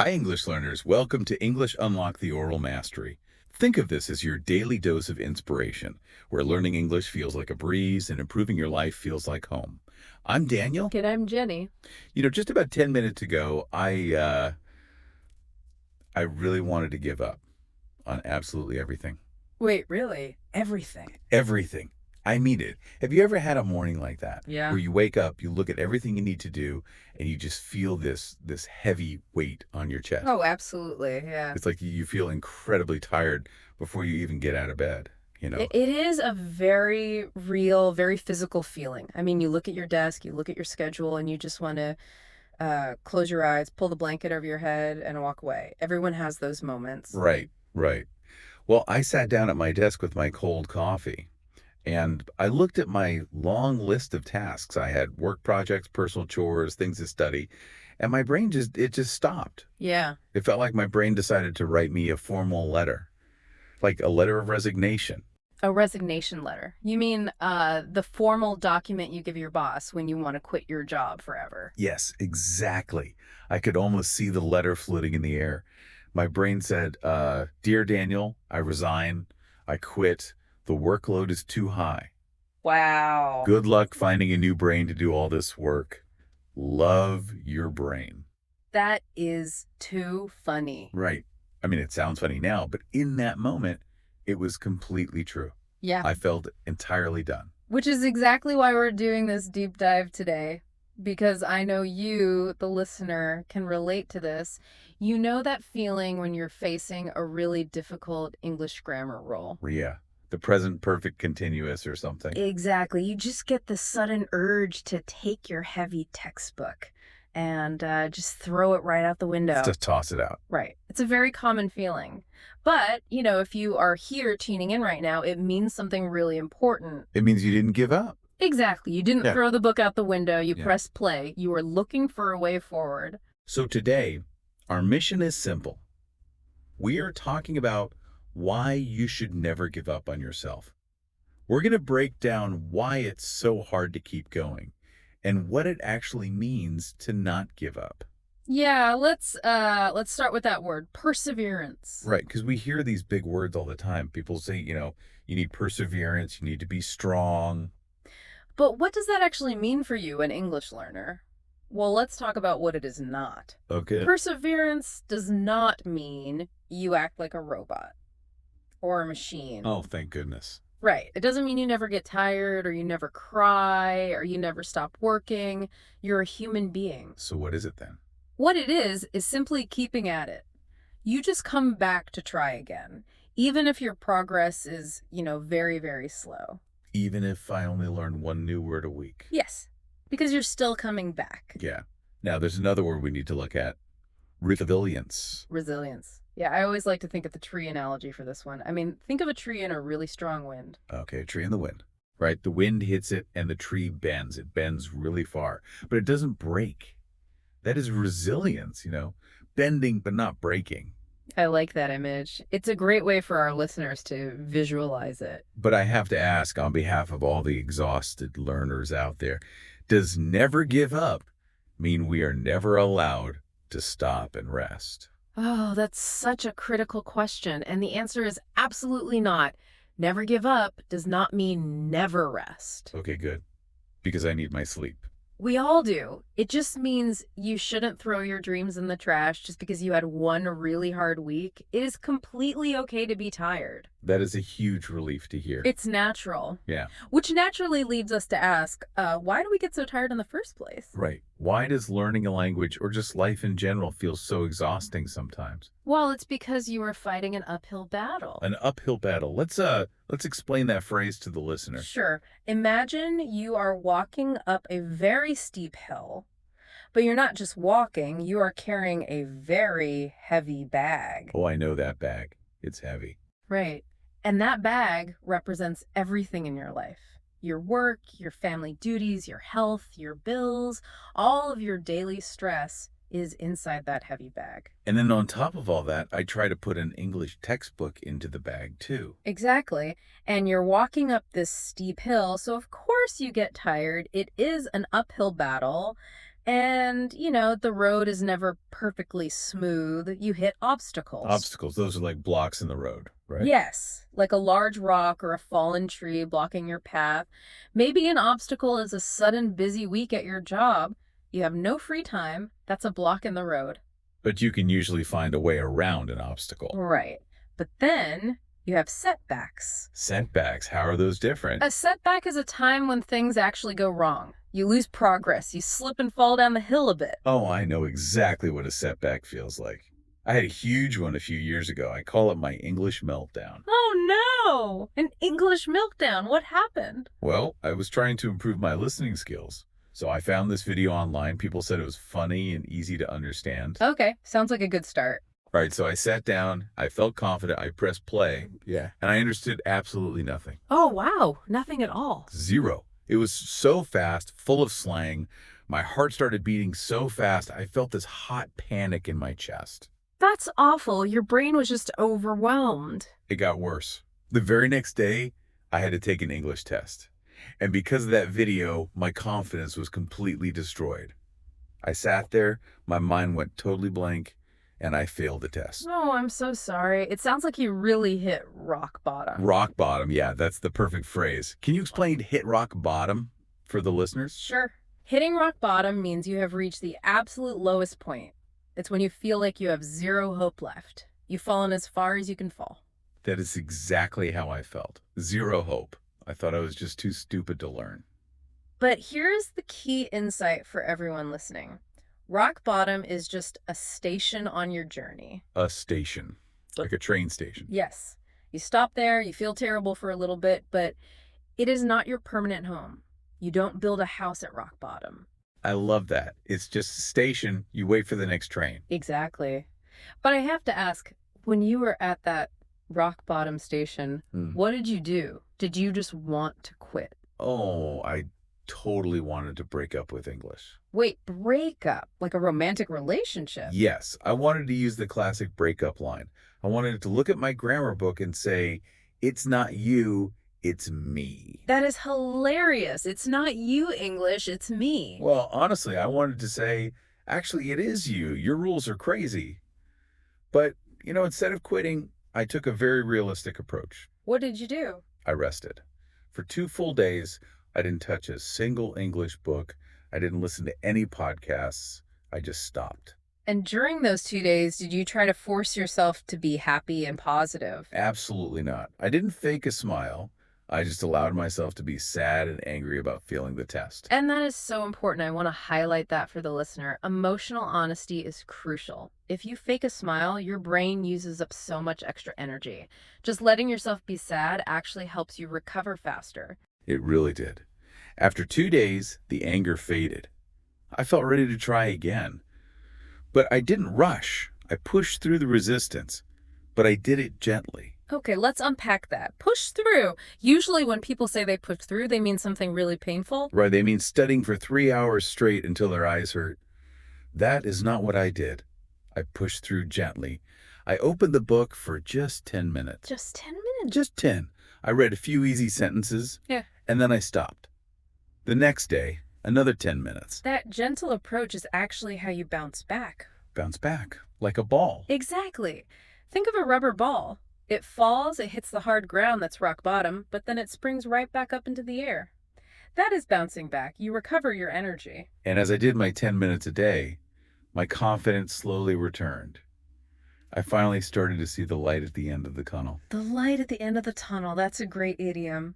Hi, English learners. Welcome to English Unlock the Oral Mastery. Think of this as your daily dose of inspiration, where learning English feels like a breeze and improving your life feels like home. I'm Daniel. And I'm Jenny. Just about 10 minutes ago, I really wanted to give up on absolutely everything. Wait, really? Everything? Everything. I mean it. Have you ever had a morning like that Yeah. where you wake up, you look at everything you need to do, and you just feel this heavy weight on your chest? Oh, absolutely. Yeah. It's like you feel incredibly tired before you even get out of bed, you It, know? it is a very real, very physical feeling. I mean, you look at your desk, you look at your schedule, and you just want to close your eyes, pull the blanket over your head, and walk away. Everyone has those moments. Right, right. Well, I sat down at my desk with my cold coffee and I looked at my long list of tasks. I had work projects, personal chores, things to study, and my brain just stopped. Yeah. It felt like my brain decided to write me a formal letter, like a letter of resignation. A resignation letter. You mean the formal document you give your boss when you want to quit your job forever? Yes, exactly. I could almost see the letter floating in the air. My brain said, Dear Daniel, I resign. I quit. The workload is too high. Wow. Good luck finding a new brain to do all this work. Love your brain. That is too funny. Right. I mean, it sounds funny now, but in that moment, it was completely true. Yeah. I felt entirely done. Which is exactly why we're doing this deep dive today, because I know you, the listener, can relate to this. You know that feeling when you're facing a really difficult English grammar role. Yeah. The present perfect continuous or something. Exactly. You just get the sudden urge to take your heavy textbook and just throw it right out the window. Just toss it out. Right. It's a very common feeling. But, if you are here tuning in right now, it means something really important. It means you didn't give up. Exactly. You didn't Yeah. throw the book out the window. You Yeah. pressed play. You were looking for a way forward. So today, our mission is simple. We are talking about why you should never give up on yourself. We're going to break down why it's so hard to keep going and what it actually means to not give up. Yeah, let's start with that word, perseverance. Right, because we hear these big words all the time. People say, you need perseverance, you need to be strong. But what does that actually mean for you, an English learner? Well, let's talk about what it is not. Okay. Perseverance does not mean you act like a robot or a machine. Oh, thank goodness. Right. It doesn't mean you never get tired or you never cry or you never stop working. You're a human being. So what is it then? What it is simply keeping at it. You just come back to try again, even if your progress is, very, very slow. Even if I only learn one new word a week. Yes, because you're still coming back. Yeah. Now, there's another word we need to look at. Resilience. Resilience. Yeah, I always like to think of the tree analogy for this one. I mean, think of a tree in a really strong wind. Okay, tree in the wind. Right? The wind hits it and the tree bends. It bends really far, but it doesn't break. That is resilience, bending but not breaking. I like that image. It's a great way for our listeners to visualize it. But I have to ask on behalf of all the exhausted learners out there, does never give up mean we are never allowed to stop and rest? Oh, that's such a critical question. And the answer is absolutely not. Never give up does not mean never rest. Okay, good. Because I need my sleep. We all do. It just means you shouldn't throw your dreams in the trash just because you had one really hard week. It is completely okay to be tired. That is a huge relief to hear. It's natural. Yeah. Which naturally leads us to ask, why do we get so tired in the first place? Right. Why does learning a language or just life in general feel so exhausting sometimes? Well, it's because you are fighting an uphill battle. An uphill battle. Let's explain that phrase to the listener. Sure. Imagine you are walking up a very steep hill, but you're not just walking, you are carrying a very heavy bag. Oh, I know that bag. It's heavy. Right. And that bag represents everything in your life. Your work, your family duties, your health, your bills, all of your daily stress is inside that heavy bag. And then on top of all that, I try to put an English textbook into the bag too. Exactly. And you're walking up this steep hill, so of course you get tired. It is an uphill battle. And, the road is never perfectly smooth. You hit obstacles. Obstacles, those are like blocks in the road, right? Yes, like a large rock or a fallen tree blocking your path. Maybe an obstacle is a sudden busy week at your job. You have no free time. That's a block in the road. But you can usually find a way around an obstacle. Right. But then you have setbacks. Setbacks, how are those different? A setback is a time when things actually go wrong. You lose progress. You slip and fall down the hill a bit. Oh, I know exactly what a setback feels like. I had a huge one a few years ago. I call it my English meltdown. Oh no! An English meltdown. What happened? Well, I was trying to improve my listening skills. So I found this video online. People said it was funny and easy to understand. Okay, sounds like a good start. All right, so I sat down, I felt confident, I pressed play, and I understood absolutely nothing. Oh wow, nothing at all. Zero. It was so fast, full of slang. My heart started beating so fast, I felt this hot panic in my chest. That's awful. Your brain was just overwhelmed. It got worse. The very next day, I had to take an English test. And because of that video, my confidence was completely destroyed. I sat there, my mind went totally blank, and I failed the test. Oh, I'm so sorry. It sounds like you really hit rock bottom. Rock bottom, yeah, that's the perfect phrase. Can you explain hit rock bottom for the listeners? Sure. Hitting rock bottom means you have reached the absolute lowest point. It's when you feel like you have zero hope left. You've fallen as far as you can fall. That is exactly how I felt. Zero hope. I thought I was just too stupid to learn. But here's the key insight for everyone listening. Rock bottom is just a station on your journey. A station, like a train station. Yes. You stop there, you feel terrible for a little bit, but it is not your permanent home. You don't build a house at rock bottom. I love that. It's just a station. You wait for the next train. Exactly. But I have to ask, when you were at that rock bottom station, what did you do? Did you just want to quit? Oh, I totally wanted to break up with English. Wait, break up? Like a romantic relationship? Yes, I wanted to use the classic breakup line. I wanted to look at my grammar book and say, it's not you, it's me. That is hilarious. It's not you, English, it's me. Well, honestly, I wanted to say, actually, it is you. Your rules are crazy. But, instead of quitting, I took a very realistic approach. What did you do? I rested. For 2 full days, I didn't touch a single English book. I didn't listen to any podcasts. I just stopped. And during those 2 days, did you try to force yourself to be happy and positive? Absolutely not. I didn't fake a smile. I just allowed myself to be sad and angry about failing the test. And that is so important. I want to highlight that for the listener. Emotional honesty is crucial. If you fake a smile, your brain uses up so much extra energy. Just letting yourself be sad actually helps you recover faster. It really did. After 2 days, the anger faded. I felt ready to try again. But I didn't rush. I pushed through the resistance, but I did it gently. Okay, let's unpack that. Push through. Usually when people say they push through, they mean something really painful. Right, they mean studying for 3 hours straight until their eyes hurt. That is not what I did. I pushed through gently. I opened the book for just 10 minutes. Just 10 minutes? Just 10. I read a few easy sentences, and then I stopped. The next day, another 10 minutes. That gentle approach is actually how you bounce back. Bounce back, like a ball. Exactly. Think of a rubber ball. It falls, it hits the hard ground that's rock bottom, but then it springs right back up into the air. That is bouncing back. You recover your energy. And as I did my 10 minutes a day, my confidence slowly returned. I finally started to see the light at the end of the tunnel. The light at the end of the tunnel. That's a great idiom.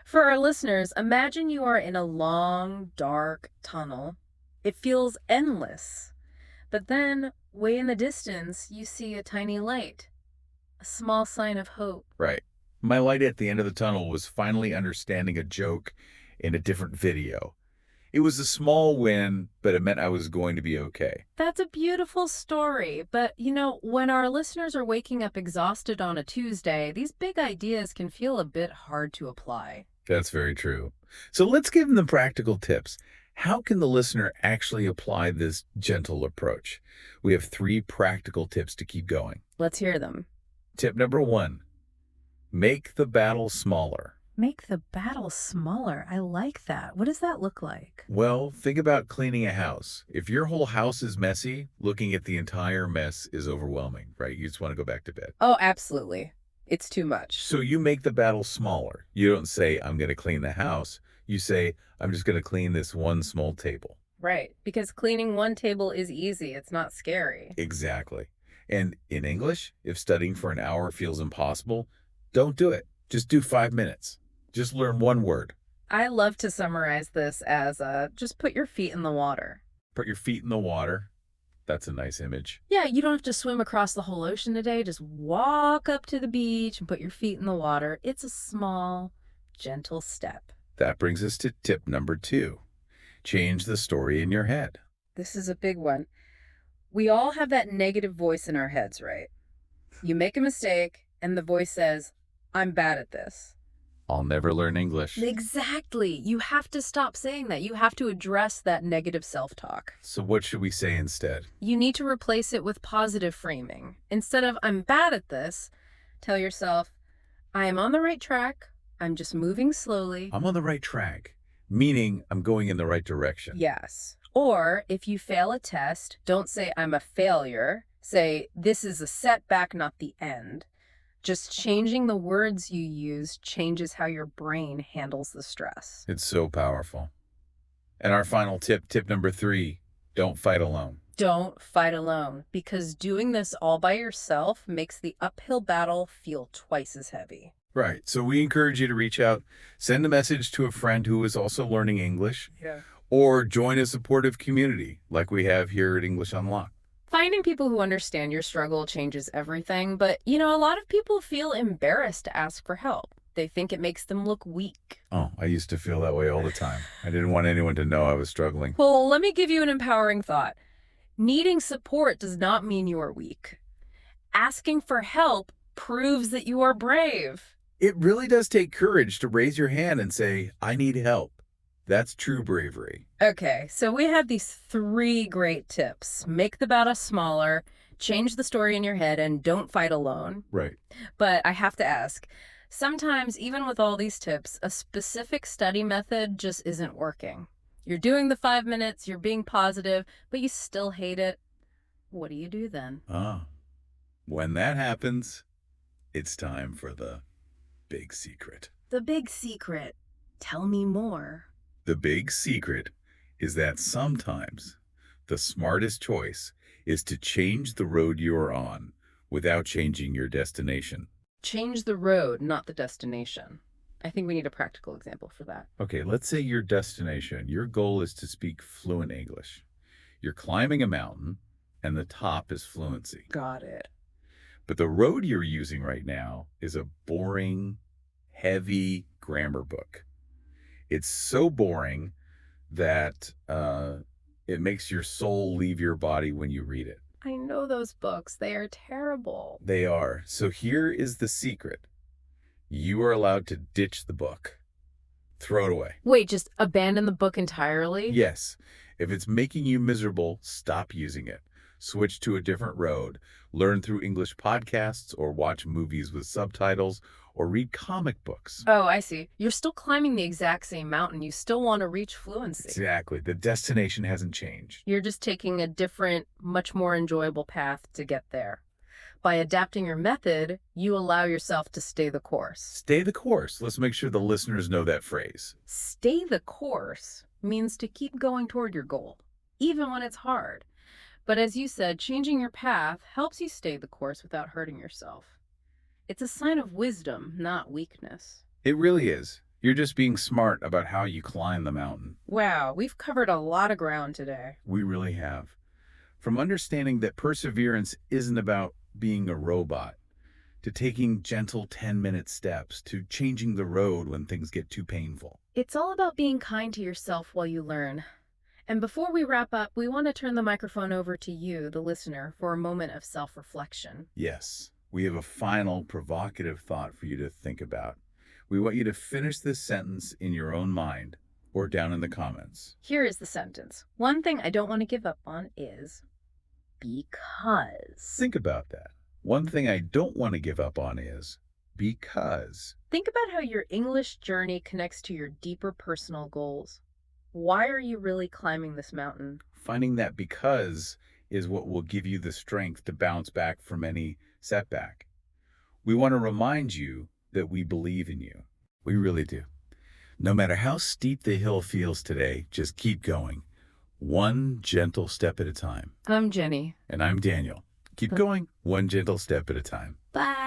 For our listeners, imagine you are in a long, dark tunnel. It feels endless. But then, way in the distance, you see a tiny light. A small sign of hope. Right. My light at the end of the tunnel was finally understanding a joke in a different video. It was a small win, but it meant I was going to be okay. That's a beautiful story. But, when our listeners are waking up exhausted on a Tuesday, these big ideas can feel a bit hard to apply. That's very true. So let's give them the practical tips. How can the listener actually apply this gentle approach? We have 3 practical tips to keep going. Let's hear them. Tip number 1, make the battle smaller. Make the battle smaller. I like that. What does that look like? Well, think about cleaning a house. If your whole house is messy, looking at the entire mess is overwhelming, right? You just want to go back to bed. Oh, absolutely. It's too much. So you make the battle smaller. You don't say, I'm going to clean the house. You say, I'm just going to clean this one small table. Right, because cleaning one table is easy. It's not scary. Exactly. And in English, if studying for an hour feels impossible, don't do it. Just do 5 minutes. Just learn one word. I love to summarize this as just put your feet in the water. Put your feet in the water. That's a nice image. Yeah, you don't have to swim across the whole ocean today. Just walk up to the beach and put your feet in the water. It's a small, gentle step. That brings us to tip number 2. Change the story in your head. This is a big one. We all have that negative voice in our heads, right? You make a mistake, and the voice says, I'm bad at this. I'll never learn English. Exactly. You have to stop saying that. You have to address that negative self-talk. So what should we say instead? You need to replace it with positive framing. Instead of, I'm bad at this, tell yourself, I am on the right track. I'm just moving slowly. I'm on the right track, meaning I'm going in the right direction. Yes. Or if you fail a test, don't say, I'm a failure. Say, this is a setback, not the end. Just changing the words you use changes how your brain handles the stress. It's so powerful. And our final tip, tip number 3, don't fight alone. Don't fight alone, because doing this all by yourself makes the uphill battle feel twice as heavy. Right. So we encourage you to reach out, send a message to a friend who is also learning English, or join a supportive community like we have here at English Unlocked. Finding people who understand your struggle changes everything, but, a lot of people feel embarrassed to ask for help. They think it makes them look weak. Oh, I used to feel that way all the time. I didn't want anyone to know I was struggling. Well, let me give you an empowering thought. Needing support does not mean you are weak. Asking for help proves that you are brave. It really does take courage to raise your hand and say, I need help. That's true bravery. Okay, so we have these 3 great tips. Make the battle smaller, change the story in your head, and don't fight alone. Right. But I have to ask, sometimes even with all these tips, a specific study method just isn't working. You're doing the 5 minutes, you're being positive, but you still hate it. What do you do then? When that happens, it's time for the big secret. The big secret. Tell me more. The big secret is that sometimes the smartest choice is to change the road you are on without changing your destination. Change the road, not the destination. I think we need a practical example for that. Okay, let's say your destination, your goal is to speak fluent English. You're climbing a mountain, and the top is fluency. Got it. But the road you're using right now is a boring, heavy grammar book. It's so boring that it makes your soul leave your body when you read it. I know those books. They are terrible. They are. So here is the secret. You are allowed to ditch the book. Throw it away. Wait, just abandon the book entirely? Yes. If it's making you miserable, stop using it. Switch to a different road. Learn through English podcasts or watch movies with subtitles or read comic books. Oh, I see. You're still climbing the exact same mountain. You still want to reach fluency. Exactly. The destination hasn't changed. You're just taking a different, much more enjoyable path to get there. By adapting your method, you allow yourself to stay the course. Stay the course. Let's make sure the listeners know that phrase. Stay the course means to keep going toward your goal, even when it's hard. But as you said, changing your path helps you stay the course without hurting yourself. It's a sign of wisdom, not weakness. It really is. You're just being smart about how you climb the mountain. Wow, we've covered a lot of ground today. We really have. From understanding that perseverance isn't about being a robot, to taking gentle 10-minute steps, to changing the road when things get too painful. It's all about being kind to yourself while you learn. And before we wrap up, we want to turn the microphone over to you, the listener, for a moment of self-reflection. Yes, we have a final provocative thought for you to think about. We want you to finish this sentence in your own mind or down in the comments. Here is the sentence. One thing I don't want to give up on is because. Think about that. One thing I don't want to give up on is Because Think about how your English journey connects to your deeper personal goals. Why are you really climbing this mountain? finding that because is what will give you the strength to bounce back from any setback. We want to remind you that we believe in you. We really do. No matter how steep the hill feels today, just keep going. One gentle step at a time. I'm Jenny. And I'm Daniel. Keep going, one gentle step at a time. Bye.